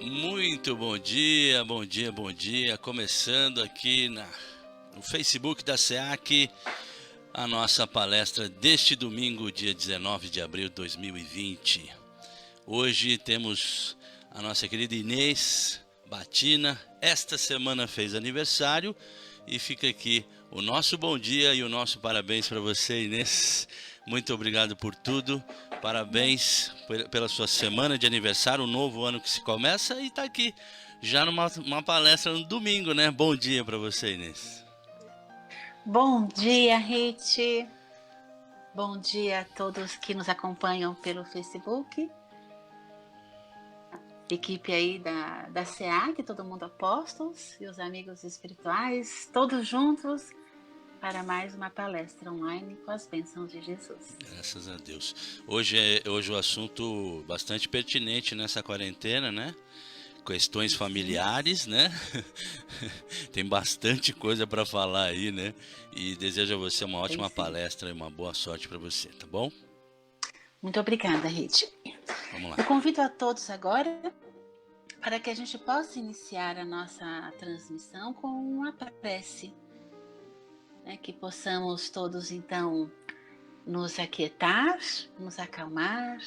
Muito bom dia, bom dia, bom dia. Começando aqui no Facebook da SEAC, a nossa palestra deste domingo, dia 19 de abril de 2020. Hoje temos a nossa querida Inês Batina. Esta semana fez aniversário e fica aqui o nosso bom dia e o nosso parabéns para você, Inês. Muito obrigado por tudo. Parabéns pela sua semana de aniversário, um novo ano que se começa e está aqui já numa palestra no domingo, né? Bom dia para você, Inês. Bom dia, Rit. Bom dia a todos que nos acompanham pelo Facebook. Equipe aí da SEAC, todo mundo apóstolos e os amigos espirituais, todos juntos para mais uma palestra online com as bênçãos de Jesus. Graças a Deus. Hoje o assunto bastante pertinente nessa quarentena, né? Questões familiares, né? Tem bastante coisa para falar aí, né? E desejo a você uma ótima palestra e uma boa sorte para você, tá bom? Muito obrigada, Rit. Vamos lá. Eu convido a todos agora para que a gente possa iniciar a nossa transmissão com uma prece, né? Que possamos todos então nos aquietar, nos acalmar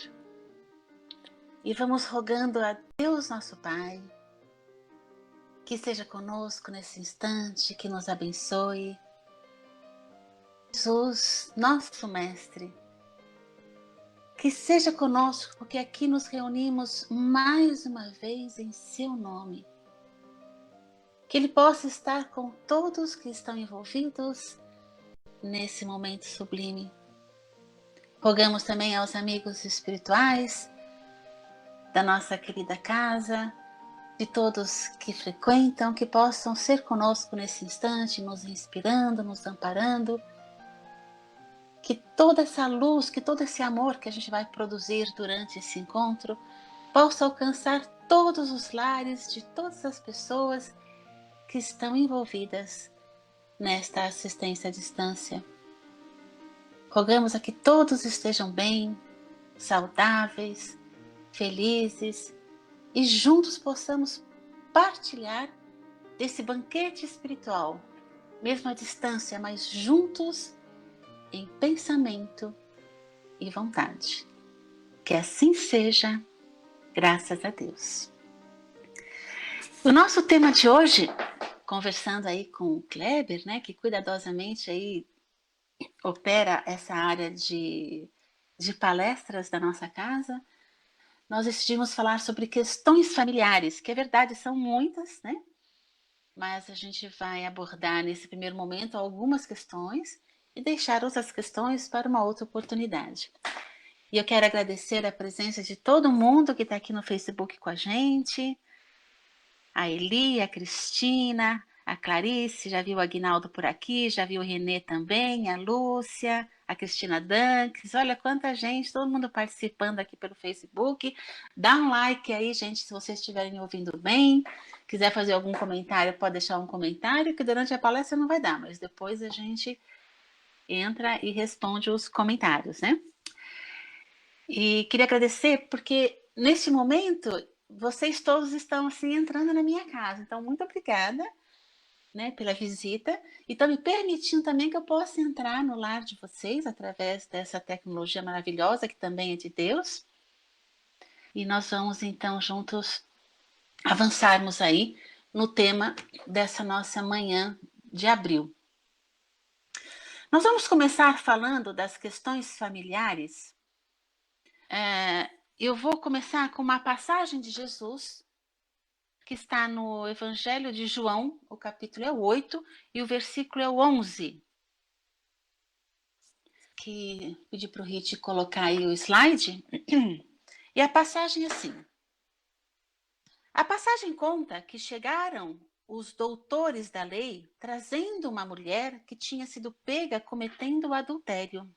e vamos rogando a Deus nosso Pai que esteja conosco nesse instante, que nos abençoe. Jesus, nosso Mestre, que seja conosco, porque aqui nos reunimos mais uma vez em seu nome. Que Ele possa estar com todos que estão envolvidos nesse momento sublime. Rogamos também aos amigos espirituais da nossa querida casa, de todos que frequentam, que possam ser conosco nesse instante, nos inspirando, nos amparando, que toda essa luz, que todo esse amor que a gente vai produzir durante esse encontro possa alcançar todos os lares de todas as pessoas que estão envolvidas nesta assistência à distância. Rogamos a que todos estejam bem, saudáveis, felizes, e juntos possamos partilhar desse banquete espiritual, mesmo à distância, mas juntos em pensamento e vontade. Que assim seja, graças a Deus. O nosso tema de hoje, conversando aí com o Kleber, né, que cuidadosamente aí opera essa área de palestras da nossa casa, nós decidimos falar sobre questões familiares, que é verdade, são muitas, né? Mas a gente vai abordar nesse primeiro momento algumas questões e deixar outras questões para uma outra oportunidade. E eu quero agradecer a presença de todo mundo que está aqui no Facebook com a gente, a Eli, a Cristina, a Clarice, já viu o Aguinaldo por aqui, já viu o Renê também, a Lúcia, a Cristina Danques, olha quanta gente, todo mundo participando aqui pelo Facebook. Dá um like aí, gente, se vocês estiverem ouvindo bem. Quiser fazer algum comentário, pode deixar um comentário, que durante a palestra não vai dar, mas depois a gente entra e responde os comentários, né? E queria agradecer porque neste momento vocês todos estão assim entrando na minha casa, então muito obrigada, né, pela visita e estão me permitindo também que eu possa entrar no lar de vocês através dessa tecnologia maravilhosa que também é de Deus. E nós vamos então juntos avançarmos aí no tema dessa nossa manhã de abril. Nós vamos começar falando das questões familiares. Eu vou começar com uma passagem de Jesus que está no Evangelho de João, o capítulo é 8 e o versículo é o 11. Que pedi para o Rit colocar aí o slide. E a passagem é assim. A passagem conta que chegaram os doutores da lei trazendo uma mulher que tinha sido pega cometendo adultério.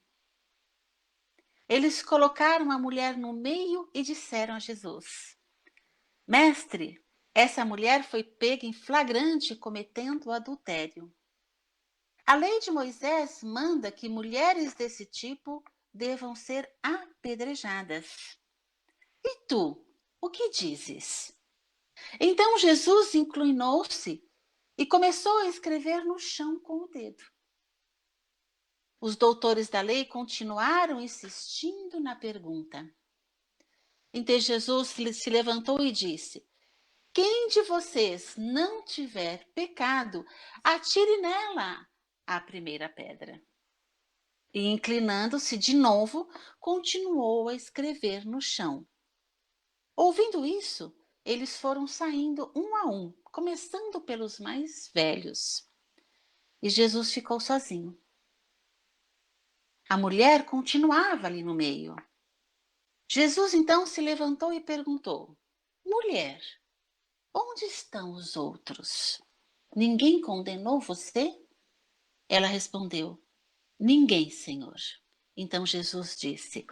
Eles colocaram a mulher no meio e disseram a Jesus: Mestre, essa mulher foi pega em flagrante cometendo adultério. A lei de Moisés manda que mulheres desse tipo devam ser apedrejadas. E tu, o que dizes? Então Jesus inclinou-se e começou a escrever no chão com o dedo. Os doutores da lei continuaram insistindo na pergunta. Então Jesus se levantou e disse: quem de vocês não tiver pecado, atire nela a primeira pedra. E inclinando-se de novo, continuou a escrever no chão. Ouvindo isso, eles foram saindo um a um, começando pelos mais velhos. E Jesus ficou sozinho. A mulher continuava ali no meio. Jesus então se levantou e perguntou: mulher, onde estão os outros? Ninguém condenou você? Ela respondeu: ninguém, Senhor. Então Jesus disse: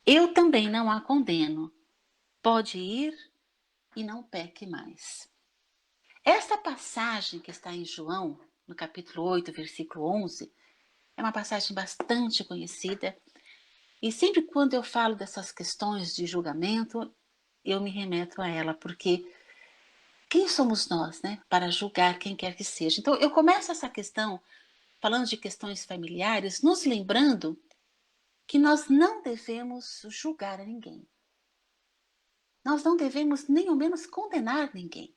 eu também não a condeno. Pode ir e não peque mais. Esta passagem que está em João, no capítulo 8, versículo 11, é uma passagem bastante conhecida. E sempre quando eu falo dessas questões de julgamento, eu me remeto a ela, porque quem somos nós, né, para julgar quem quer que seja? Então, eu começo essa questão falando de questões familiares, nos lembrando que nós não devemos julgar a ninguém. Nós não devemos nem ao menos condenar ninguém.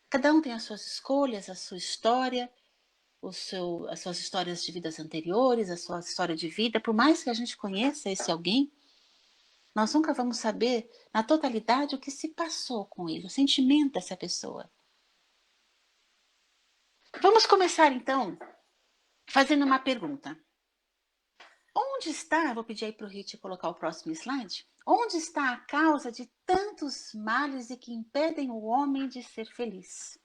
Cada um tem as suas escolhas, a sua história, as suas histórias de vidas anteriores, a sua história de vida. Por mais que a gente conheça esse alguém, nós nunca vamos saber na totalidade o que se passou com ele, o sentimento dessa pessoa. Vamos começar então fazendo uma pergunta. Onde está, vou pedir aí para o Rit colocar o próximo slide, onde está a causa de tantos males e que impedem o homem de ser feliz?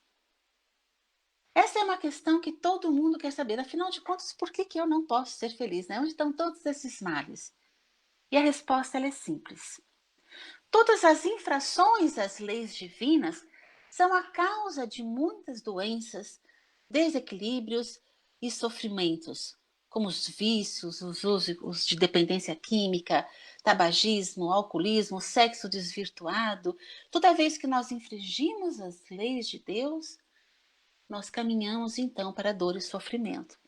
Essa é uma questão que todo mundo quer saber. Afinal de contas, por que eu não posso ser feliz? Né? Onde estão todos esses males? E a resposta ela é simples. Todas as infrações às leis divinas são a causa de muitas doenças, desequilíbrios e sofrimentos, como os vícios, os usos de dependência química, tabagismo, alcoolismo, sexo desvirtuado. Toda vez que nós infringimos as leis de Deus, nós caminhamos então para dor e sofrimento,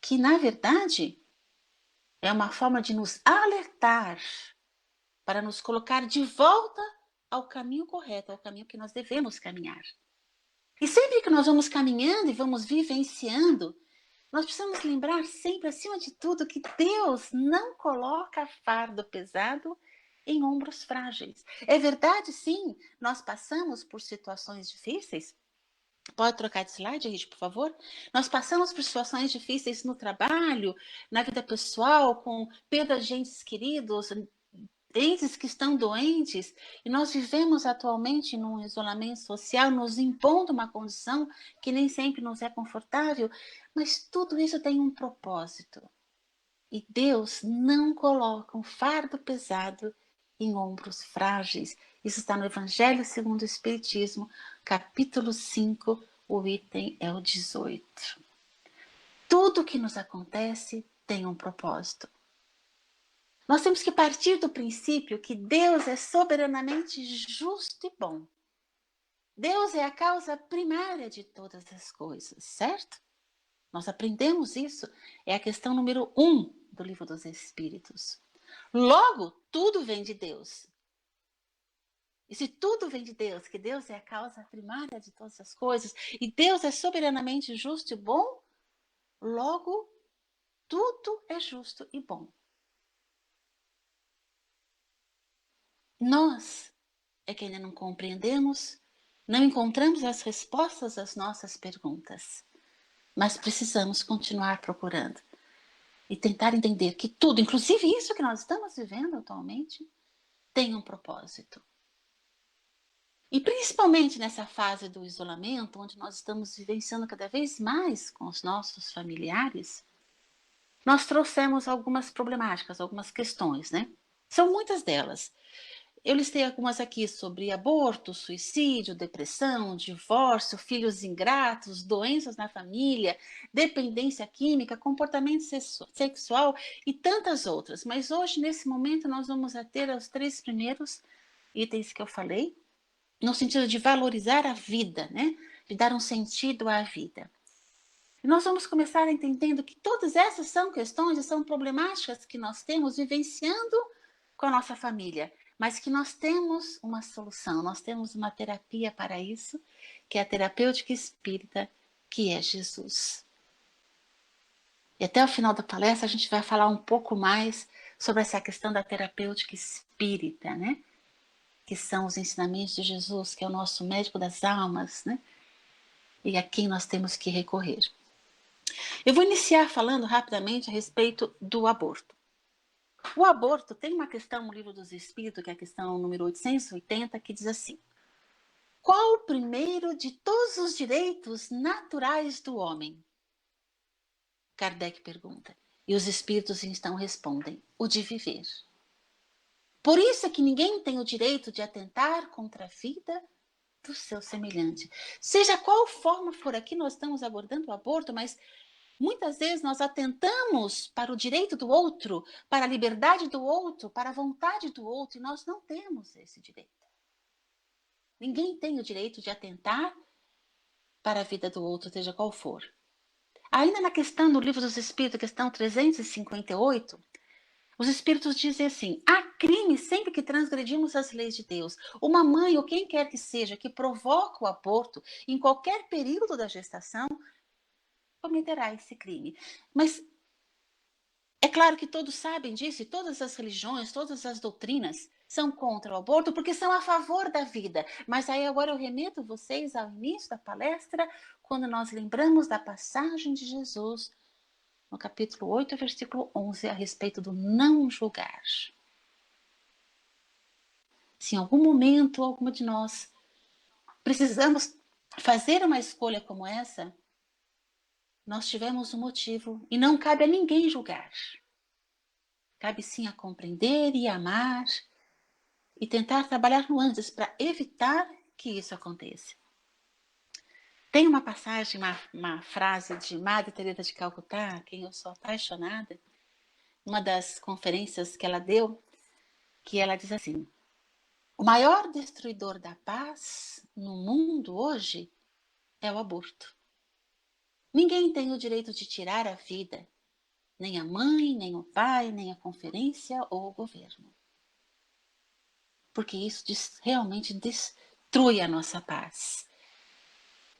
que na verdade é uma forma de nos alertar para nos colocar de volta ao caminho correto, ao caminho que nós devemos caminhar. E sempre que nós vamos caminhando e vamos vivenciando, nós precisamos lembrar sempre, acima de tudo, que Deus não coloca fardo pesado em ombros frágeis. É verdade, sim, nós passamos por situações difíceis. Pode trocar de slide, Rich, por favor? Nós passamos por situações difíceis no trabalho, na vida pessoal, com perda de entes queridos, entes que estão doentes, e nós vivemos atualmente num isolamento social, nos impondo uma condição que nem sempre nos é confortável, mas tudo isso tem um propósito. E Deus não coloca um fardo pesado em ombros frágeis. Isso está no Evangelho segundo o Espiritismo, capítulo 5, o item é o 18. Tudo que nos acontece tem um propósito. Nós temos que partir do princípio que Deus é soberanamente justo e bom. Deus é a causa primária de todas as coisas, certo? Nós aprendemos isso, é a questão número 1 do Livro dos Espíritos. Logo, tudo vem de Deus. E se tudo vem de Deus, que Deus é a causa primária de todas as coisas, e Deus é soberanamente justo e bom, logo, tudo é justo e bom. Nós é que ainda não compreendemos, não encontramos as respostas às nossas perguntas, mas precisamos continuar procurando e tentar entender que tudo, inclusive isso que nós estamos vivendo atualmente, tem um propósito. E principalmente nessa fase do isolamento, onde nós estamos vivenciando cada vez mais com os nossos familiares, nós trouxemos algumas problemáticas, algumas questões, né? São muitas delas. Eu listei algumas aqui sobre aborto, suicídio, depressão, divórcio, filhos ingratos, doenças na família, dependência química, comportamento sexual e tantas outras. Mas hoje, nesse momento, nós vamos ater aos 3 primeiros itens que eu falei. no sentido de valorizar a vida, né? De dar um sentido à vida. E nós vamos começar entendendo que todas essas são questões e são problemáticas que nós temos vivenciando com a nossa família, mas que nós temos uma solução, nós temos uma terapia para isso, que é a terapêutica espírita, que é Jesus. E até o final da palestra a gente vai falar um pouco mais sobre essa questão da terapêutica espírita, né? Que são os ensinamentos de Jesus, que é o nosso médico das almas, né? E a quem nós temos que recorrer. Eu vou iniciar falando rapidamente a respeito do aborto. O aborto tem uma questão no Livro dos Espíritos, que é a questão número 880, que diz assim: qual o primeiro de todos os direitos naturais do homem? Kardec pergunta. E os espíritos então respondem: o de viver. Por isso é que ninguém tem o direito de atentar contra a vida do seu semelhante. Seja qual forma for, aqui nós estamos abordando o aborto, mas muitas vezes nós atentamos para o direito do outro, para a liberdade do outro, para a vontade do outro, e nós não temos esse direito. Ninguém tem o direito de atentar para a vida do outro, seja qual for. Ainda na questão do Livro dos Espíritos, questão 358, os Espíritos dizem assim: há crime sempre que transgredimos as leis de Deus. Uma mãe ou quem quer que seja que provoca o aborto em qualquer período da gestação cometerá esse crime. Mas é claro que todos sabem disso, e todas as religiões, todas as doutrinas são contra o aborto porque são a favor da vida. Mas aí agora eu remeto vocês ao início da palestra, quando nós lembramos da passagem de Jesus no capítulo 8, versículo 11, a respeito do não julgar. Se em algum momento alguma de nós precisamos fazer uma escolha como essa, nós tivemos um motivo e não cabe a ninguém julgar. Cabe sim a compreender e amar e tentar trabalhar no antes para evitar que isso aconteça. Tem uma passagem, uma frase de Madre Teresa de Calcutá, a quem eu sou apaixonada, uma das conferências que ela deu, que ela diz assim: o maior destruidor da paz no mundo hoje é o aborto. Ninguém tem o direito de tirar a vida, nem a mãe, nem o pai, nem a conferência ou o governo. Porque isso realmente destrui a nossa paz.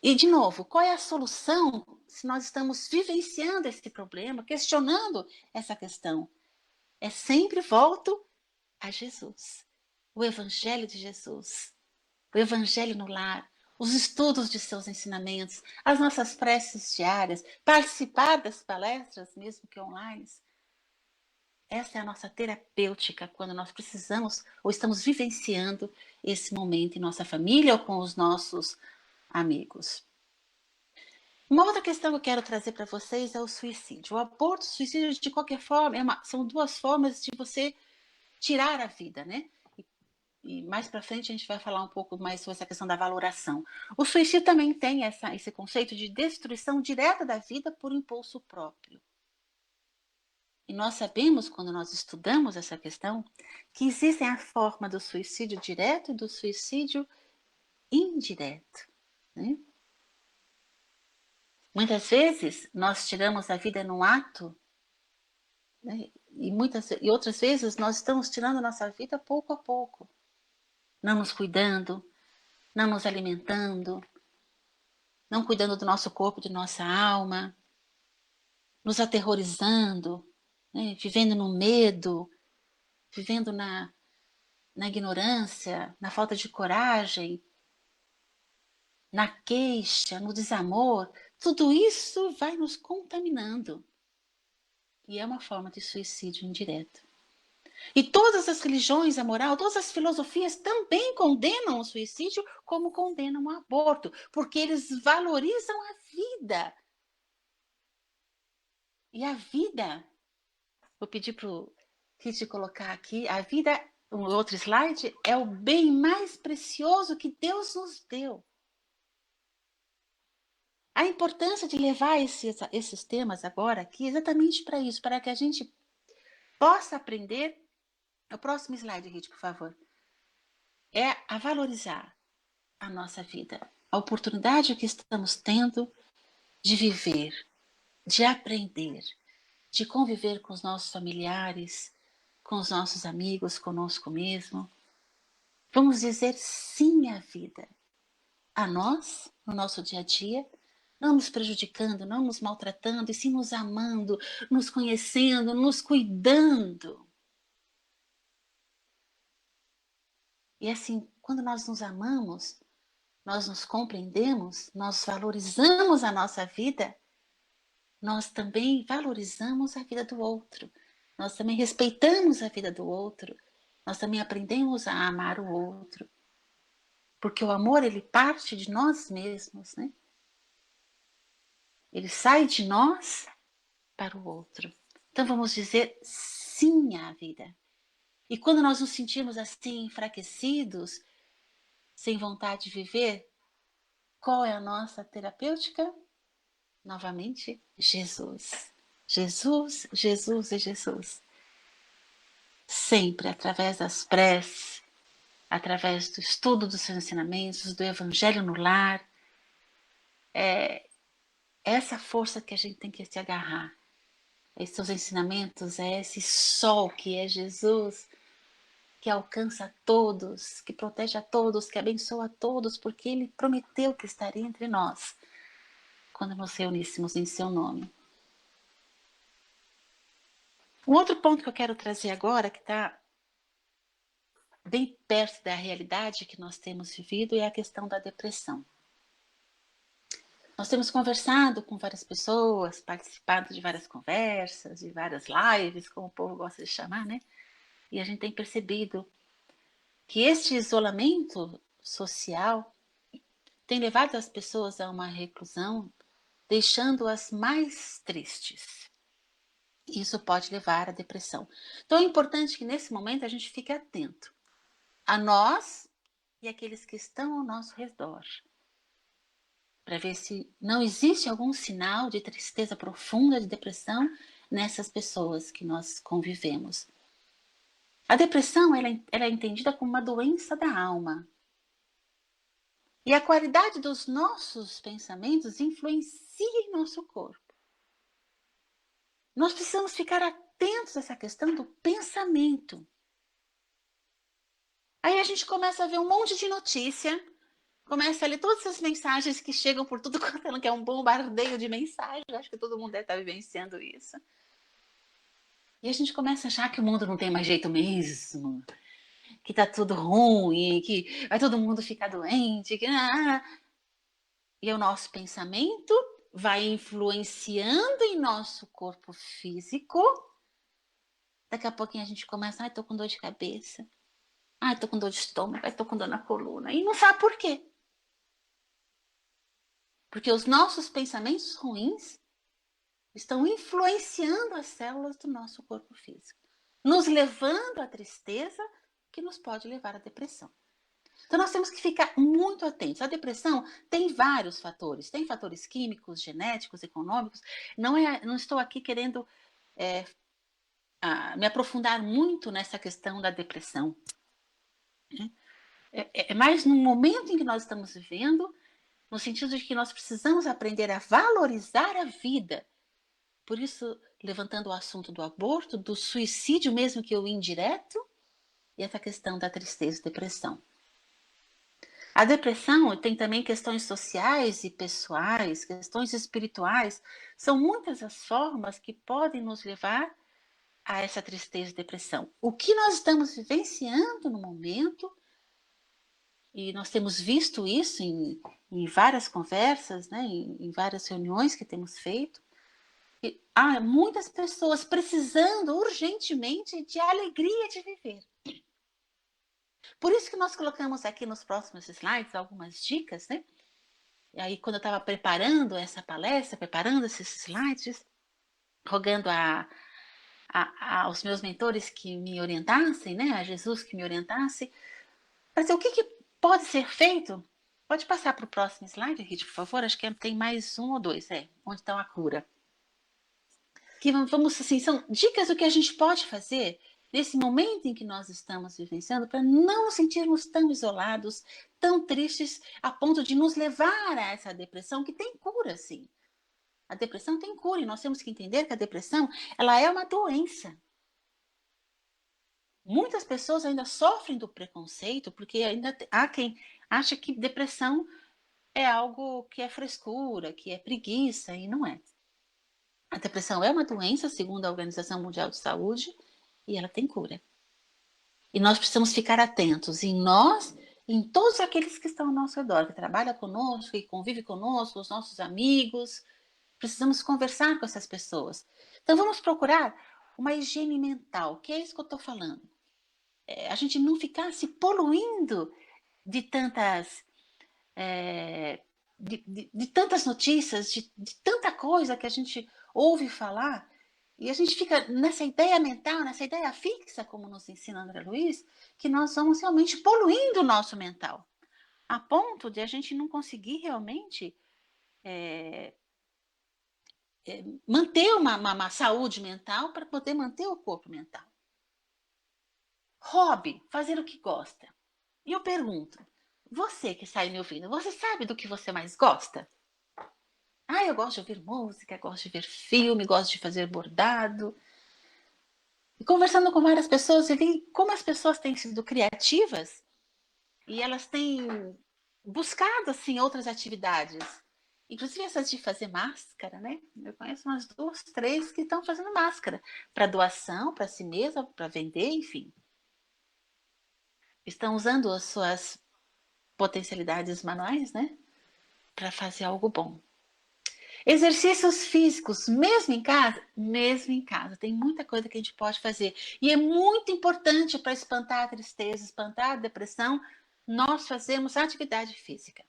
E, de novo, qual é a solução se nós estamos vivenciando esse problema, questionando essa questão? É sempre volto a Jesus, o Evangelho de Jesus, o Evangelho no lar, os estudos de seus ensinamentos, as nossas preces diárias, participar das palestras, mesmo que online. Essa é a nossa terapêutica quando nós precisamos ou estamos vivenciando esse momento em nossa família ou com os nossos amigos. Uma outra questão que eu quero trazer para vocês é o suicídio. O aborto, o suicídio, de qualquer forma, são duas formas de você tirar a vida, né? E mais para frente a gente vai falar um pouco mais sobre essa questão da valoração. O suicídio também tem esse conceito de destruição direta da vida por impulso próprio. E nós sabemos, quando nós estudamos essa questão, que existem a forma do suicídio direto e do suicídio indireto, né? Muitas vezes nós tiramos a vida num ato, né? E outras vezes nós estamos tirando a nossa vida pouco a pouco, não nos cuidando, não nos alimentando, não cuidando do nosso corpo, de nossa alma, nos aterrorizando, né? Vivendo no medo, vivendo na ignorância, na falta de coragem, na queixa, no desamor. Tudo isso vai nos contaminando. E é uma forma de suicídio indireto. E todas as religiões, a moral, todas as filosofias também condenam o suicídio como condenam o aborto, porque eles valorizam a vida. E a vida, vou pedir para o Kit colocar aqui, a vida, um outro slide, é o bem mais precioso que Deus nos deu. A importância de levar esses temas agora aqui exatamente para isso, para que a gente possa aprender. O próximo slide, Rita, por favor. É a valorizar. a nossa vida, a oportunidade que estamos tendo de viver, de aprender, de conviver com os nossos familiares, com os nossos amigos, conosco mesmo. Vamos dizer sim à vida, a nós, no nosso dia a dia, não nos prejudicando, não nos maltratando, e sim nos amando, nos conhecendo, nos cuidando. E assim, quando nós nos amamos, nós nos compreendemos, nós valorizamos a nossa vida, nós também valorizamos a vida do outro. Nós também respeitamos a vida do outro. Nós também aprendemos a amar o outro. Porque o amor, ele parte de nós mesmos, né? Ele sai de nós para o outro. Então vamos dizer sim à vida. E quando nós nos sentimos assim enfraquecidos, sem vontade de viver, qual é a nossa terapêutica? Novamente, Jesus. Jesus, Jesus e Jesus. Sempre através das preces, através do estudo dos seus ensinamentos, do Evangelho no lar. É essa força que a gente tem que se agarrar. Esses seus ensinamentos, é esse sol que é Jesus, que alcança a todos, que protege a todos, que abençoa a todos, porque Ele prometeu que estaria entre nós quando nos reuníssemos em seu nome. Um outro ponto que eu quero trazer agora, que está bem perto da realidade que nós temos vivido, é a questão da depressão. Nós temos conversado com várias pessoas, participado de várias conversas, de várias lives, como o povo gosta de chamar, né? E a gente tem percebido que este isolamento social tem levado as pessoas a uma reclusão, deixando-as mais tristes. Isso pode levar à depressão. Então é importante que nesse momento a gente fique atento a nós e aqueles que estão ao nosso redor, para ver se não existe algum sinal de tristeza profunda, de depressão nessas pessoas que nós convivemos. A depressão ela é entendida como uma doença da alma. E a qualidade dos nossos pensamentos influencia em nosso corpo. Nós precisamos ficar atentos a essa questão do pensamento. Aí a gente começa a ver um monte de notícia, começa a ler todas essas mensagens que chegam por tudo quanto é, que é um bombardeio de mensagens. Acho que todo mundo deve estar vivenciando isso. E a gente começa a achar que o mundo não tem mais jeito mesmo, que tá tudo ruim, que vai todo mundo ficar doente, que... E o nosso pensamento vai influenciando em nosso corpo físico. Daqui a pouquinho a gente começa, ai, tô com dor de cabeça, ai, tô com dor de estômago, ai, tô com dor na coluna, e não sabe por quê. Porque os nossos pensamentos ruins estão influenciando as células do nosso corpo físico, nos levando à tristeza, que nos pode levar à depressão. Então nós temos que ficar muito atentos. A depressão tem vários fatores. Tem fatores químicos, genéticos, econômicos. Não estou aqui querendo me aprofundar muito nessa questão da depressão. É mais no momento em que nós estamos vivendo, no sentido de que nós precisamos aprender a valorizar a vida. Por isso, levantando o assunto do aborto, do suicídio mesmo que o indireto, e essa questão da tristeza e depressão. A depressão tem também questões sociais e pessoais, questões espirituais. São muitas as formas que podem nos levar a essa tristeza e depressão. O que nós estamos vivenciando no momento, e nós temos visto isso em várias conversas, né, em várias reuniões que temos feito, e há muitas pessoas precisando urgentemente de alegria de viver. Por isso que nós colocamos aqui nos próximos slides algumas dicas, né? E aí, quando eu estava preparando essa palestra, preparando esses slides, rogando aos meus mentores que me orientassem, né? A Jesus que me orientasse, para dizer o que pode ser feito. Pode passar para o próximo slide, Rit, por favor. Acho que tem mais um ou dois, onde está a cura. Que vamos assim, são dicas do que a gente pode fazer nesse momento em que nós estamos vivenciando, para não nos sentirmos tão isolados, tão tristes, a ponto de nos levar a essa depressão, que tem cura, sim. A depressão tem cura, e nós temos que entender que a depressão, ela é uma doença. Muitas pessoas ainda sofrem do preconceito, porque ainda há quem acha que depressão é algo que é frescura, que é preguiça, e não é. A depressão é uma doença, segundo a Organização Mundial de Saúde, e ela tem cura. E nós precisamos ficar atentos em nós, em todos aqueles que estão ao nosso redor, que trabalham conosco, que convivem conosco, os nossos amigos. Precisamos conversar com essas pessoas. Então vamos procurar uma higiene mental, que é isso que eu estou falando. A gente não ficar se poluindo de tantas, de tantas notícias, de tanta coisa que a gente ouve falar, e a gente fica nessa ideia mental, nessa ideia fixa, como nos ensina André Luiz, que nós vamos realmente poluindo o nosso mental, a ponto de a gente não conseguir realmente manter uma saúde mental para poder manter o corpo mental. Hobby, fazer o que gosta. E eu pergunto, você que está aí me ouvindo, você sabe do que você mais gosta? Ah, eu gosto de ouvir música, gosto de ver filme, gosto de fazer bordado. E conversando com várias pessoas, eu vi como as pessoas têm sido criativas e elas têm buscado assim outras atividades. Inclusive essas de fazer máscara, né? Eu conheço umas 2, 3 que estão fazendo máscara para doação, para si mesma, para vender, enfim. Estão usando as suas potencialidades manuais, né? Para fazer algo bom. Exercícios físicos, mesmo em casa, tem muita coisa que a gente pode fazer. E é muito importante para espantar a tristeza, espantar a depressão, nós fazemos atividade física.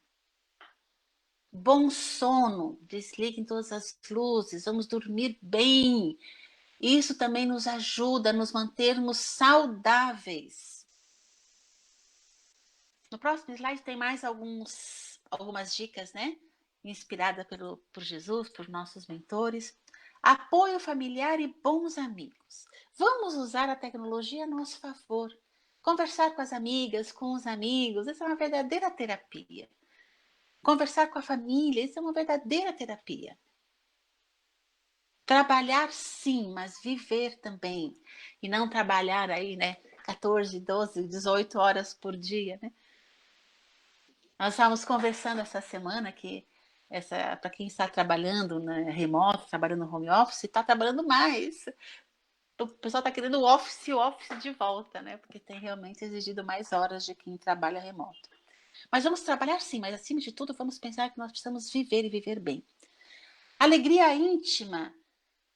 Bom sono, desliguem todas as luzes, vamos dormir bem. Isso também nos ajuda a nos mantermos saudáveis. No próximo slide tem mais algumas dicas, né? Inspirada por Jesus, por nossos mentores. Apoio familiar e bons amigos. Vamos usar a tecnologia a nosso favor. Conversar com as amigas, com os amigos, isso é uma verdadeira terapia. Conversar com a família, isso é uma verdadeira terapia. Trabalhar sim, mas viver também. E não trabalhar aí, né? 14, 12, 18 horas por dia, né? Nós estávamos conversando essa semana que para quem está trabalhando remoto, trabalhando no home office, está trabalhando mais. O pessoal está querendo o office de volta, né? Porque tem realmente exigido mais horas de quem trabalha remoto. Mas vamos trabalhar sim, mas acima de tudo vamos pensar que nós precisamos viver e viver bem. Alegria íntima,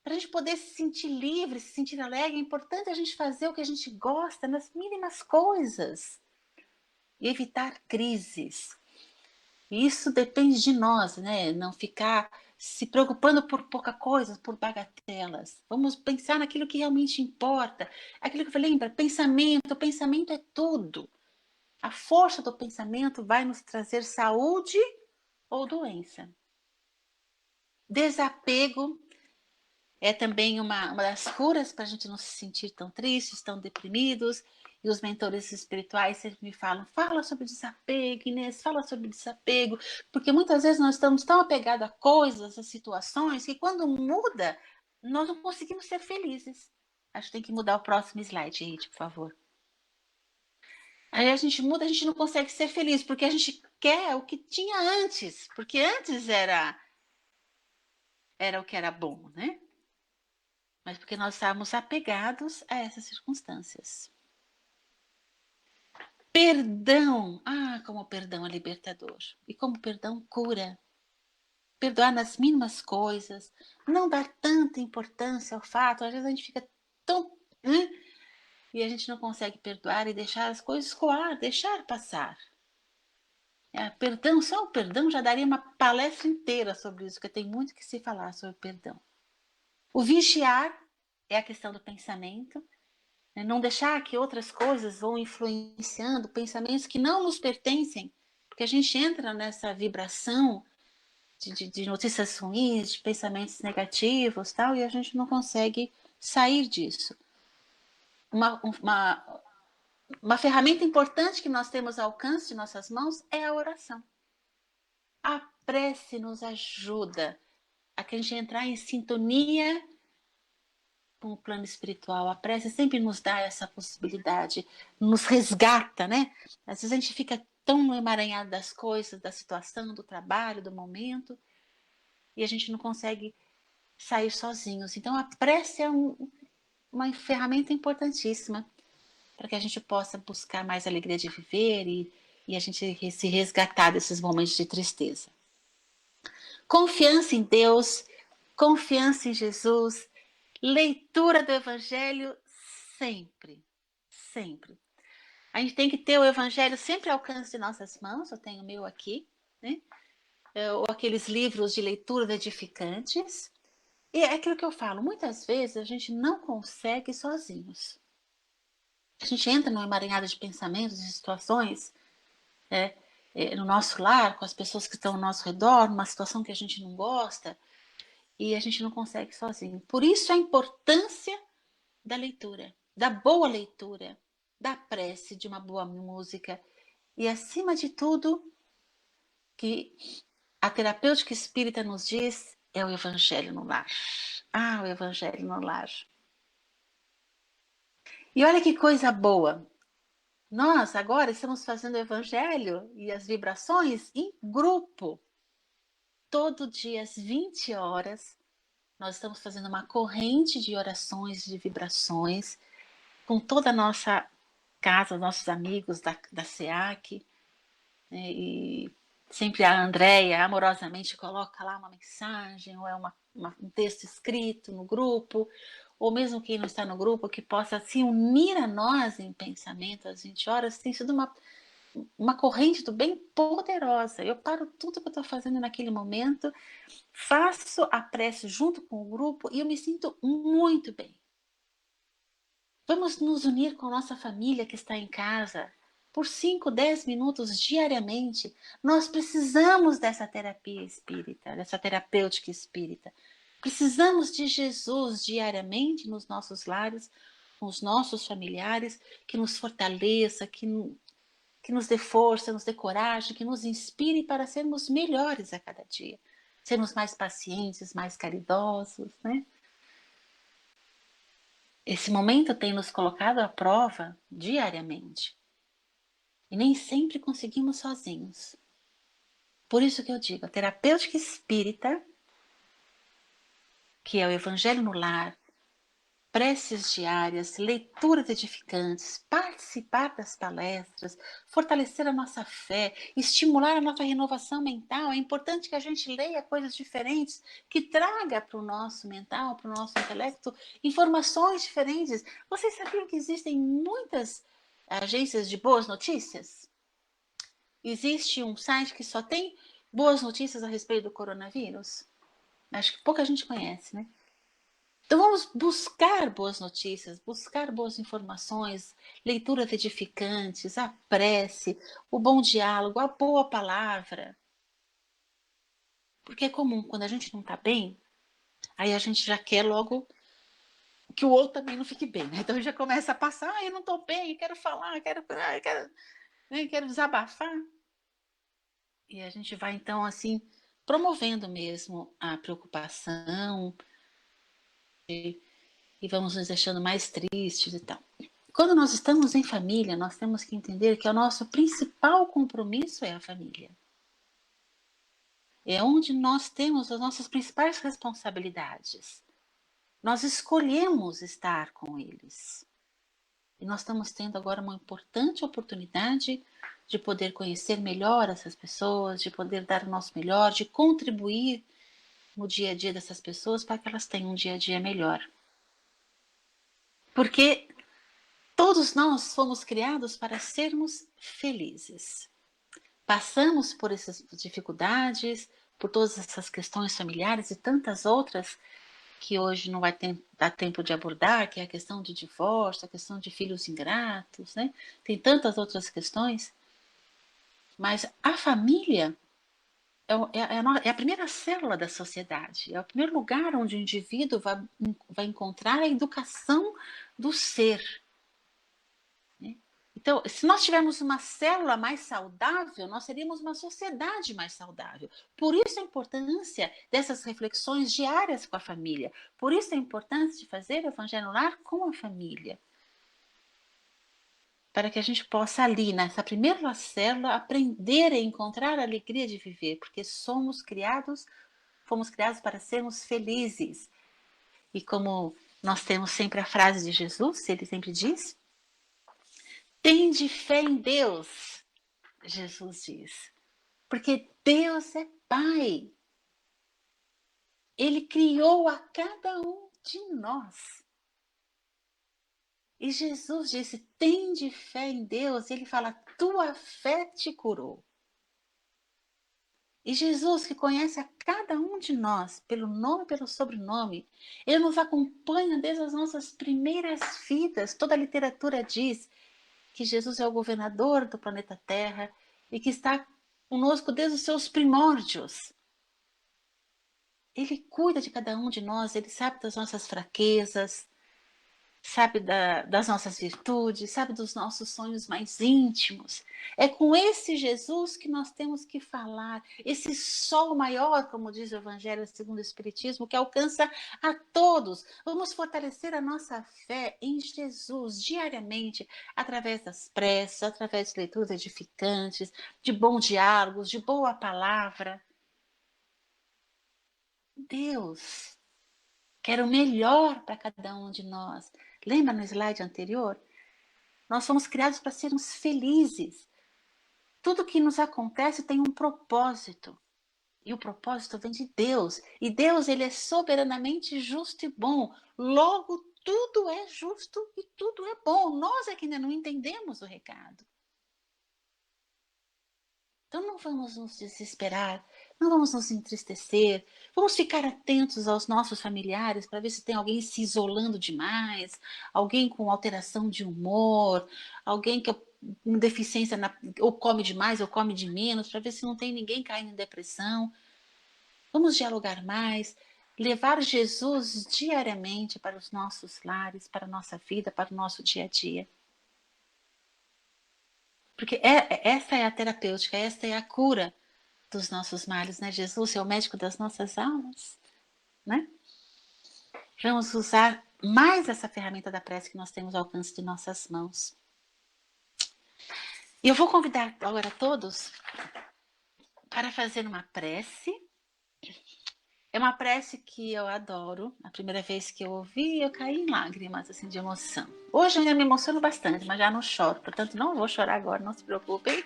para a gente poder se sentir livre, se sentir alegre, é importante a gente fazer o que a gente gosta nas mínimas coisas. E evitar crises. Isso depende de nós, né? Não ficar se preocupando por pouca coisa, por bagatelas. Vamos pensar naquilo que realmente importa. Aquilo que eu falei, lembra? Pensamento é tudo. A força do pensamento vai nos trazer saúde ou doença. Desapego é também uma das curas para a gente não se sentir tão tristes, tão deprimidos. E os mentores espirituais sempre me falam, fala sobre desapego, Inês, fala sobre desapego. Porque muitas vezes nós estamos tão apegados a coisas, a situações, que quando muda, nós não conseguimos ser felizes. Acho que tem que mudar o próximo slide, gente, por favor. Aí a gente muda, a gente não consegue ser feliz, porque a gente quer o que tinha antes. Porque antes era o que era bom, né? Mas porque nós estávamos apegados a essas circunstâncias. Perdão! Ah, como o perdão é libertador. E como o perdão cura. Perdoar nas mínimas coisas. Não dar tanta importância ao fato. Às vezes a gente fica tão... e a gente não consegue perdoar e deixar as coisas escoar, deixar passar. Perdão, só o perdão já daria uma palestra inteira sobre isso, porque tem muito que se falar sobre perdão. O vigiar é a questão do pensamento. Não deixar que outras coisas vão influenciando pensamentos que não nos pertencem, porque a gente entra nessa vibração de notícias ruins, de pensamentos negativos, tal, e a gente não consegue sair disso. uma ferramenta importante que nós temos ao alcance de nossas mãos é a oração. A prece nos ajuda a que a gente entrar em sintonia com o plano espiritual. A prece sempre nos dá essa possibilidade, nos resgata, né? Às vezes a gente fica tão emaranhado das coisas, da situação, do trabalho, do momento, e a gente não consegue sair sozinhos. Então a prece é uma ferramenta importantíssima para que a gente possa buscar mais alegria de viver e a gente se resgatar desses momentos de tristeza. Confiança em Deus, confiança em Jesus, leitura do Evangelho sempre, sempre. A gente tem que ter o Evangelho sempre ao alcance de nossas mãos, eu tenho o meu aqui, né? Ou aqueles livros de leitura edificantes. E é aquilo que eu falo, muitas vezes a gente não consegue sozinhos. A gente entra numa emaranhada de pensamentos, de situações, no nosso lar, com as pessoas que estão ao nosso redor, numa situação que a gente não gosta, e a gente não consegue sozinho. Por isso a importância da leitura, da boa leitura, da prece, de uma boa música, e acima de tudo, que a terapêutica espírita nos diz, é o Evangelho no lar. Ah, o Evangelho no lar. E olha que coisa boa. Nós agora estamos fazendo o Evangelho e as vibrações em grupo. Todo dia às 20 horas, nós estamos fazendo uma corrente de orações, de vibrações, com toda a nossa casa, nossos amigos da SEAC, né? E sempre a Andréia amorosamente coloca lá uma mensagem, ou é um texto escrito no grupo, ou mesmo quem não está no grupo, que possa se unir a nós em pensamento às 20 horas, tem sido uma corrente do bem poderosa. Eu paro tudo que eu estou fazendo naquele momento, faço a prece junto com o grupo e eu me sinto muito bem. Vamos nos unir com a nossa família que está em casa por 5, 10 minutos diariamente. Nós precisamos dessa terapia espírita, dessa terapêutica espírita. Precisamos de Jesus diariamente nos nossos lares, com os nossos familiares, que nos fortaleça, que nos dê força, nos dê coragem, que nos inspire para sermos melhores a cada dia. Sermos mais pacientes, mais caridosos, né? Esse momento tem nos colocado à prova diariamente. E nem sempre conseguimos sozinhos. Por isso que eu digo, a terapêutica espírita, que é o Evangelho no lar, preces diárias, leituras edificantes, participar das palestras, fortalecer a nossa fé, estimular a nossa renovação mental. É importante que a gente leia coisas diferentes, que traga para o nosso mental, para o nosso intelecto, informações diferentes. Vocês sabiam que existem muitas agências de boas notícias? Existe um site que só tem boas notícias a respeito do coronavírus? Acho que pouca gente conhece, né? Então vamos buscar boas notícias, buscar boas informações, leituras edificantes, a prece, o bom diálogo, a boa palavra. Porque é comum, quando a gente não está bem, aí a gente já quer logo que o outro também não fique bem, né? Então já começa a passar, eu não estou bem, eu quero falar, quero desabafar. E a gente vai então assim promovendo mesmo a preocupação e vamos nos deixando mais tristes e tal. Quando nós estamos em família, nós temos que entender que o nosso principal compromisso é a família. É onde nós temos as nossas principais responsabilidades. Nós escolhemos estar com eles. E nós estamos tendo agora uma importante oportunidade de poder conhecer melhor essas pessoas, de poder dar o nosso melhor, de contribuir no dia a dia dessas pessoas para que elas tenham um dia a dia melhor. Porque todos nós fomos criados para sermos felizes. Passamos por essas dificuldades, por todas essas questões familiares e tantas outras que hoje não vai dar tempo de abordar, que é a questão de divórcio, a questão de filhos ingratos, né? Tem tantas outras questões, mas a família é a primeira célula da sociedade, é o primeiro lugar onde o indivíduo vai encontrar a educação do ser. Então, se nós tivermos uma célula mais saudável, nós seríamos uma sociedade mais saudável. Por isso a importância dessas reflexões diárias com a família. Por isso a importância de fazer o Evangelho no Lar com a família. Para que a gente possa ali, nessa primeira célula, aprender a encontrar a alegria de viver. Porque fomos criados para sermos felizes. E como nós temos sempre a frase de Jesus, ele sempre diz: tende fé em Deus, Jesus diz. Porque Deus é Pai. Ele criou a cada um de nós. E Jesus disse: tende fé em Deus. E ele fala: tua fé te curou. E Jesus, que conhece a cada um de nós, pelo nome e pelo sobrenome, ele nos acompanha desde as nossas primeiras vidas. Toda a literatura diz que Jesus é o governador do planeta Terra e que está conosco desde os seus primórdios. Ele cuida de cada um de nós, ele sabe das nossas fraquezas, sabe das nossas virtudes, sabe dos nossos sonhos mais íntimos. É com esse Jesus que nós temos que falar, esse sol maior, como diz o Evangelho segundo o Espiritismo, que alcança a todos. Vamos fortalecer a nossa fé em Jesus diariamente, através das preces, através de leituras edificantes, de bons diálogos, de boa palavra. Deus quer o melhor para cada um de nós. Lembra no slide anterior? Nós somos criados para sermos felizes. Tudo que nos acontece tem um propósito. E o propósito vem de Deus. E Deus, ele é soberanamente justo e bom. Logo, tudo é justo e tudo é bom. Nós é que ainda não entendemos o recado. Então não vamos nos desesperar, não vamos nos entristecer, vamos ficar atentos aos nossos familiares para ver se tem alguém se isolando demais, alguém com alteração de humor, alguém que com deficiência ou come demais ou come de menos, para ver se não tem ninguém caindo em depressão. Vamos dialogar mais, levar Jesus diariamente para os nossos lares, para a nossa vida, para o nosso dia a dia. Porque essa é a terapêutica, essa é a cura dos nossos males, né? Jesus é o médico das nossas almas, né? Vamos usar mais essa ferramenta da prece que nós temos ao alcance de nossas mãos. E eu vou convidar agora todos para fazer uma prece. É uma prece que eu adoro. A primeira vez que eu ouvi, eu caí em lágrimas, assim, de emoção. Hoje eu ainda me emociono bastante, mas já não choro. Portanto, não vou chorar agora, não se preocupem.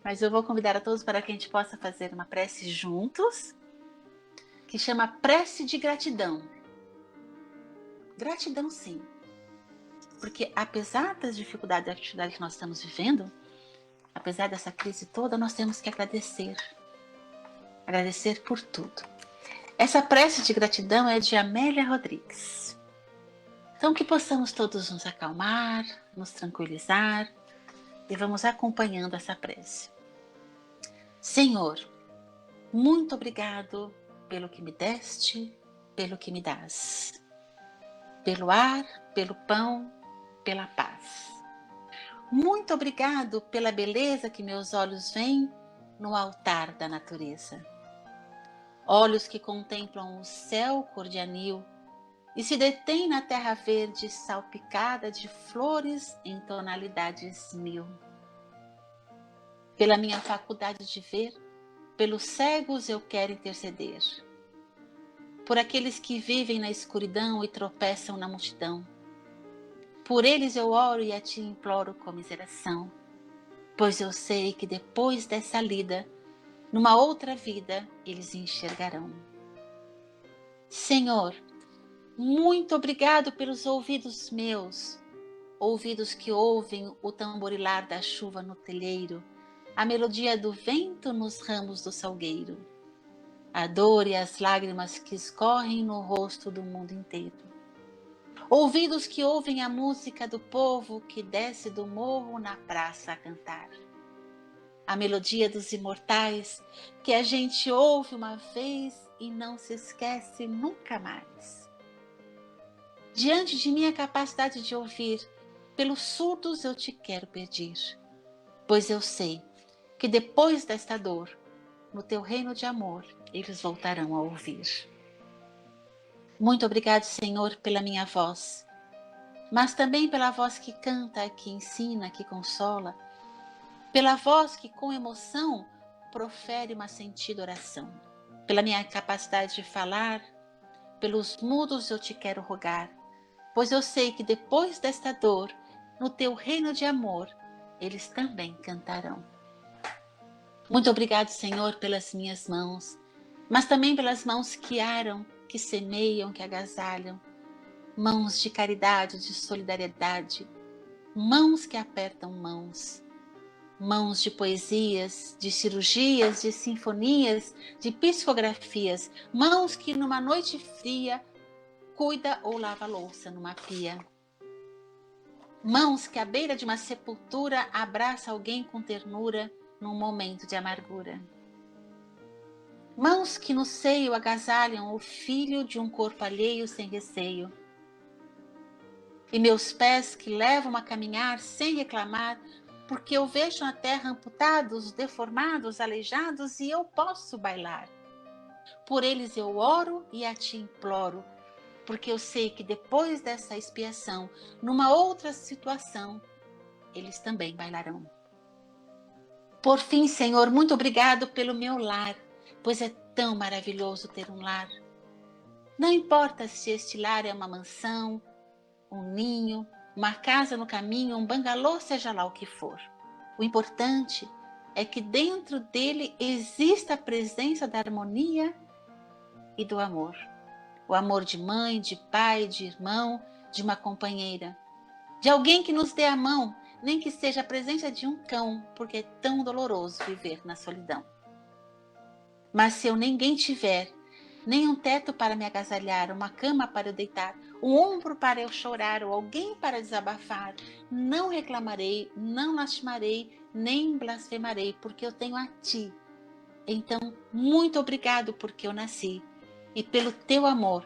Mas eu vou convidar a todos para que a gente possa fazer uma prece juntos, que chama Prece de Gratidão. Gratidão, sim. Porque apesar das dificuldades e da dificuldade que nós estamos vivendo, apesar dessa crise toda, nós temos que agradecer. Agradecer por tudo. Essa prece de gratidão é de Amélia Rodrigues. Então que possamos todos nos acalmar, nos tranquilizar e vamos acompanhando essa prece. Senhor, muito obrigado pelo que me deste, pelo que me dás. Pelo ar, pelo pão, pela paz. Muito obrigado pela beleza que meus olhos veem no altar da natureza. Olhos que contemplam o céu cor de anil e se detêm na terra verde salpicada de flores em tonalidades mil. Pela minha faculdade de ver, pelos cegos eu quero interceder. Por aqueles que vivem na escuridão e tropeçam na multidão. Por eles eu oro e a ti imploro comiseração, pois eu sei que depois dessa lida, numa outra vida, eles enxergarão. Senhor, muito obrigado pelos ouvidos meus, ouvidos que ouvem o tamborilar da chuva no telheiro, a melodia do vento nos ramos do salgueiro, a dor e as lágrimas que escorrem no rosto do mundo inteiro. Ouvidos que ouvem a música do povo que desce do morro na praça a cantar. A melodia dos imortais que a gente ouve uma vez e não se esquece nunca mais. Diante de minha capacidade de ouvir, pelos surdos eu te quero pedir, pois eu sei que depois desta dor, no teu reino de amor, eles voltarão a ouvir. Muito obrigado, Senhor, pela minha voz, mas também pela voz que canta, que ensina, que consola, pela voz que com emoção profere uma sentida oração, pela minha capacidade de falar, pelos mudos eu te quero rogar, pois eu sei que depois desta dor, no teu reino de amor, eles também cantarão. Muito obrigado, Senhor, pelas minhas mãos, mas também pelas mãos que aram, que semeiam, que agasalham, mãos de caridade, de solidariedade, mãos que apertam mãos, mãos de poesias, de cirurgias, de sinfonias, de psicografias, mãos que numa noite fria cuida ou lava a louça numa pia. Mãos que à beira de uma sepultura abraça alguém com ternura num momento de amargura. Mãos que no seio agasalham o filho de um corpo alheio sem receio. E meus pés que levam a caminhar sem reclamar, porque eu vejo na terra amputados, deformados, aleijados e eu posso bailar. Por eles eu oro e a ti imploro, porque eu sei que depois dessa expiação, numa outra situação, eles também bailarão. Por fim, Senhor, muito obrigado pelo meu lar, pois é tão maravilhoso ter um lar. Não importa se este lar é uma mansão, um ninho, uma casa no caminho, um bangalô, seja lá o que for. O importante é que dentro dele exista a presença da harmonia e do amor. O amor de mãe, de pai, de irmão, de uma companheira. De alguém que nos dê a mão, nem que seja a presença de um cão, porque é tão doloroso viver na solidão. Mas se eu ninguém tiver, nem um teto para me agasalhar, uma cama para eu deitar, um ombro para eu chorar, ou alguém para desabafar, não reclamarei, não lastimarei, nem blasfemarei, porque eu tenho a ti. Então, muito obrigado porque eu nasci, e pelo teu amor,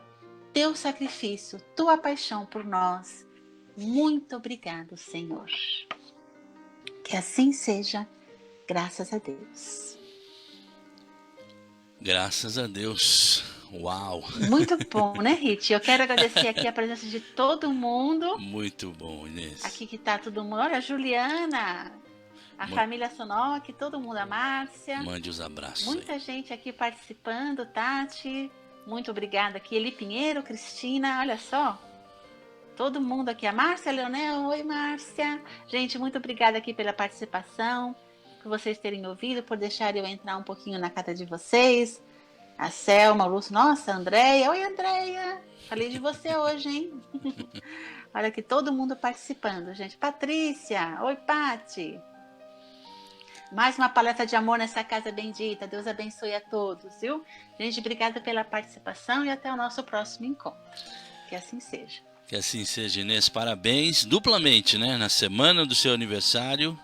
teu sacrifício, tua paixão por nós. Muito obrigado, Senhor. Que assim seja, graças a Deus. Graças a Deus. Uau! Muito bom, né, Rit? Eu quero agradecer aqui a presença de todo mundo. Muito bom, Inês. Aqui que tá todo mundo. Olha, a Juliana, a família Sonoc, todo mundo, a Márcia. Mande os abraços. Muita aí. gente aqui participando, Tati. Muito obrigada aqui. Eli Pinheiro, Cristina, olha só. Todo mundo aqui. A Márcia Leonel. Oi, Márcia. Gente, muito obrigada aqui pela participação, por vocês terem me ouvido, por deixar eu entrar um pouquinho na casa de vocês. A Selma, o Lúcio. Nossa, a Andréia. Oi, Andréia. Falei de você hoje, hein? Olha aqui, todo mundo participando, gente. Patrícia. Oi, Pati. Mais uma palestra de amor nessa casa bendita. Deus abençoe a todos, viu? Gente, obrigada pela participação e até o nosso próximo encontro. Que assim seja. Que assim seja, Inês. Parabéns duplamente, né? Na semana do seu aniversário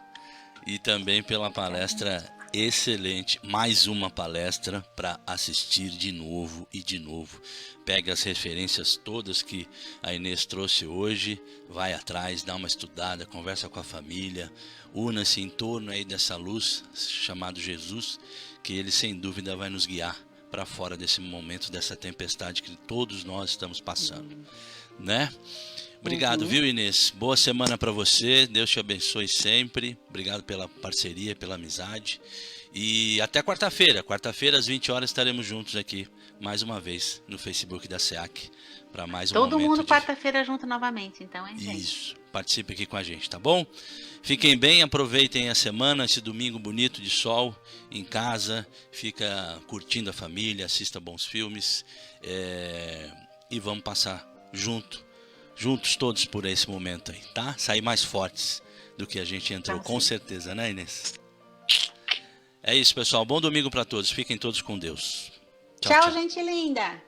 e também pela palestra excelente. Mais uma palestra para assistir de novo e de novo. Pega as referências todas que a Inês trouxe hoje, vai atrás, dá uma estudada, conversa com a família, una-se em torno aí dessa luz chamado Jesus, que ele sem dúvida vai nos guiar para fora desse momento, dessa tempestade que todos nós estamos passando, né? Obrigado, viu, Inês? Boa semana para você, Deus te abençoe sempre, obrigado pela parceria, pela amizade, e até quarta-feira, às 20 horas estaremos juntos aqui, mais uma vez, no Facebook da SEAC, para mais um Todo momento mundo quarta-feira junto novamente, então, hein, gente? Isso, participe aqui com a gente, tá bom? Fiquem bem, aproveitem a semana, esse domingo bonito de sol, em casa, fica curtindo a família, assista bons filmes, e vamos passar juntos todos por esse momento aí, tá? Sair mais fortes do que a gente entrou, com certeza, né, Inês? É isso, pessoal. Bom domingo para todos. Fiquem todos com Deus. Tchau, gente linda.